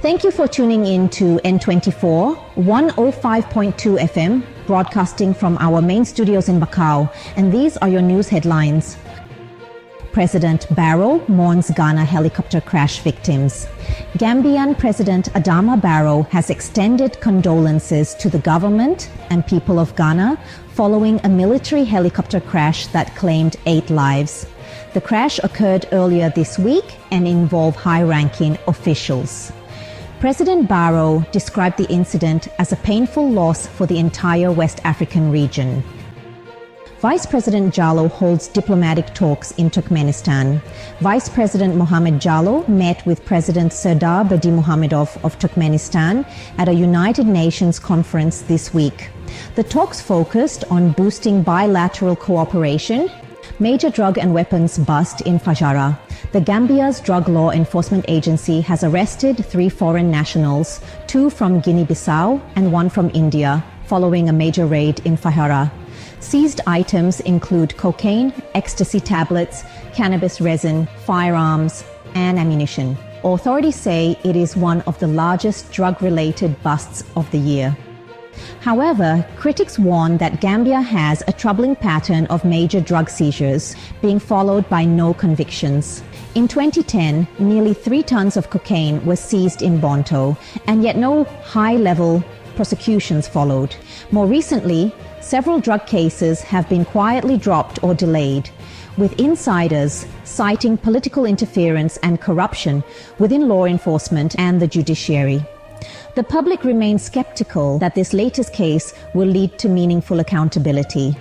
Thank you for tuning in to N24, 105.2 FM, broadcasting from our main studios in Macau. And these are your news headlines. President Barrow mourns Ghana helicopter crash victims. Gambian President Adama Barrow has extended condolences to the government and people of Ghana following a military helicopter crash that claimed 8 lives. The crash occurred earlier this week and involved high-ranking officials. President Barrow described the incident as a painful loss for the entire West African region. Vice President Jallow holds diplomatic talks in Turkmenistan. Vice President Mohamed Jallow met with President Serdar Berdimuhamedov of Turkmenistan at a United Nations conference this week. The talks focused on boosting bilateral cooperation. Major drug and weapons bust in Fajara. The Gambia's Drug Law Enforcement Agency has arrested 3 foreign nationals, 2 from Guinea-Bissau and 1 from India, following a major raid in Fajara. Seized items include cocaine, ecstasy tablets, cannabis resin, firearms, and ammunition. Authorities say it is one of the largest drug-related busts of the year. However, critics warn that Gambia has a troubling pattern of major drug seizures, being followed by no convictions. In 2010, nearly 3 tons of cocaine was seized in Bonto, and yet no high-level prosecutions followed. More recently, several drug cases have been quietly dropped or delayed, with insiders citing political interference and corruption within law enforcement and the judiciary. The public remains skeptical that this latest case will lead to meaningful accountability.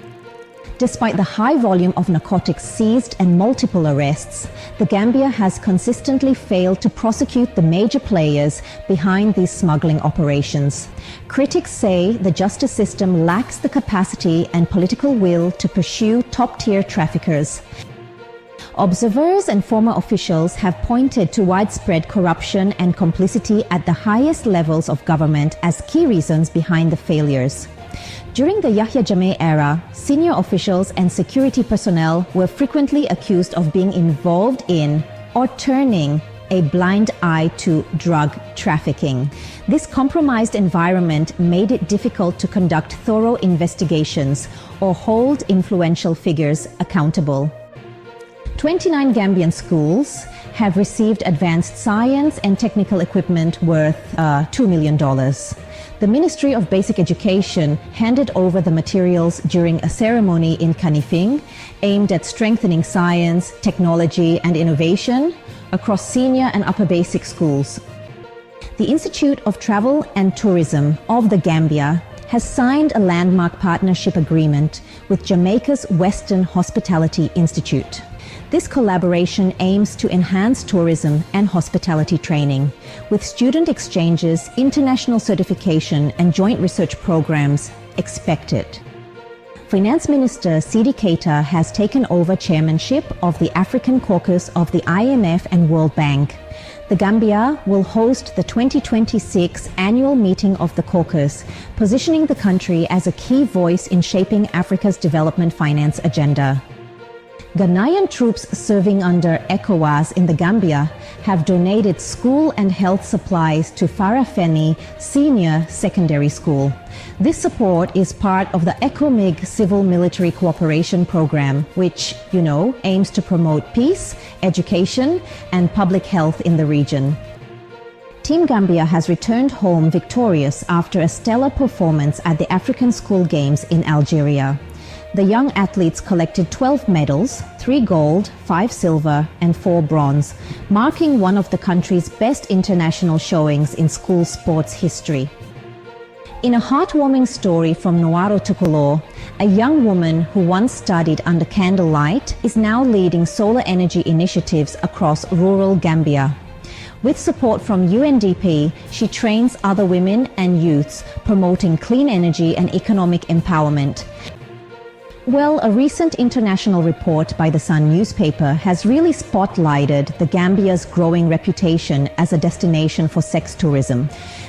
Despite the high volume of narcotics seized and multiple arrests, the Gambia has consistently failed to prosecute the major players behind these smuggling operations. Critics say the justice system lacks the capacity and political will to pursue top-tier traffickers. Observers and former officials have pointed to widespread corruption and complicity at the highest levels of government as key reasons behind the failures. During the Yahya Jammeh era, senior officials and security personnel were frequently accused of being involved in or turning a blind eye to drug trafficking. This compromised environment made it difficult to conduct thorough investigations or hold influential figures accountable. 29 Gambian schools have received advanced science and technical equipment worth $2 million. The Ministry of Basic Education handed over the materials during a ceremony in Kanifing aimed at strengthening science, technology, and innovation across senior and upper basic schools. The Institute of Travel and Tourism of the Gambia has signed a landmark partnership agreement with Jamaica's Western Hospitality Institute. This collaboration aims to enhance tourism and hospitality training, with student exchanges, international certification, and joint research programs expected. Finance Minister Sidi Keita has taken over chairmanship of the African Caucus of the IMF and World Bank. The Gambia will host the 2026 annual meeting of the caucus, positioning the country as a key voice in shaping Africa's development finance agenda. Ghanaian troops serving under ECOWAS in the Gambia have donated school and health supplies to Farafeni Senior Secondary School. This support is part of the ECOMIG Civil-Military Cooperation Program, which, aims to promote peace, education, and public health in the region. Team Gambia has returned home victorious after a stellar performance at the African School Games in Algeria. The young athletes collected 12 medals, 3 gold, 5 silver, and 4 bronze, marking one of the country's best international showings in school sports history. In a heartwarming story from Noaro Tukulo, a young woman who once studied under candlelight is now leading solar energy initiatives across rural Gambia. With support from UNDP, she trains other women and youths, promoting clean energy and economic empowerment. Well, a recent international report by the Sun newspaper has really spotlighted the Gambia's growing reputation as a destination for sex tourism.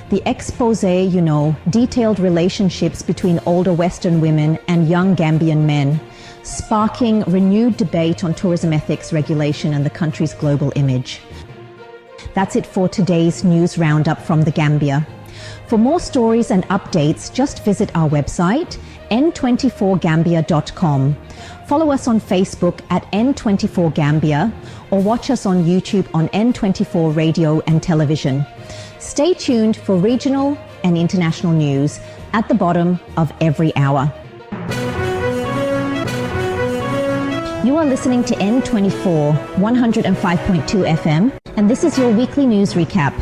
The expose, detailed relationships between older Western women and young Gambian men, sparking renewed debate on tourism ethics regulation and the country's global image. That's it for today's news roundup from the Gambia. For more stories and updates, just visit our website, n24gambia.com. Follow us on Facebook at N24Gambia or watch us on YouTube on N24 Radio and Television. Stay tuned for regional and international news at the bottom of every hour. You are listening to N24 105.2 FM, and this is your weekly news recap.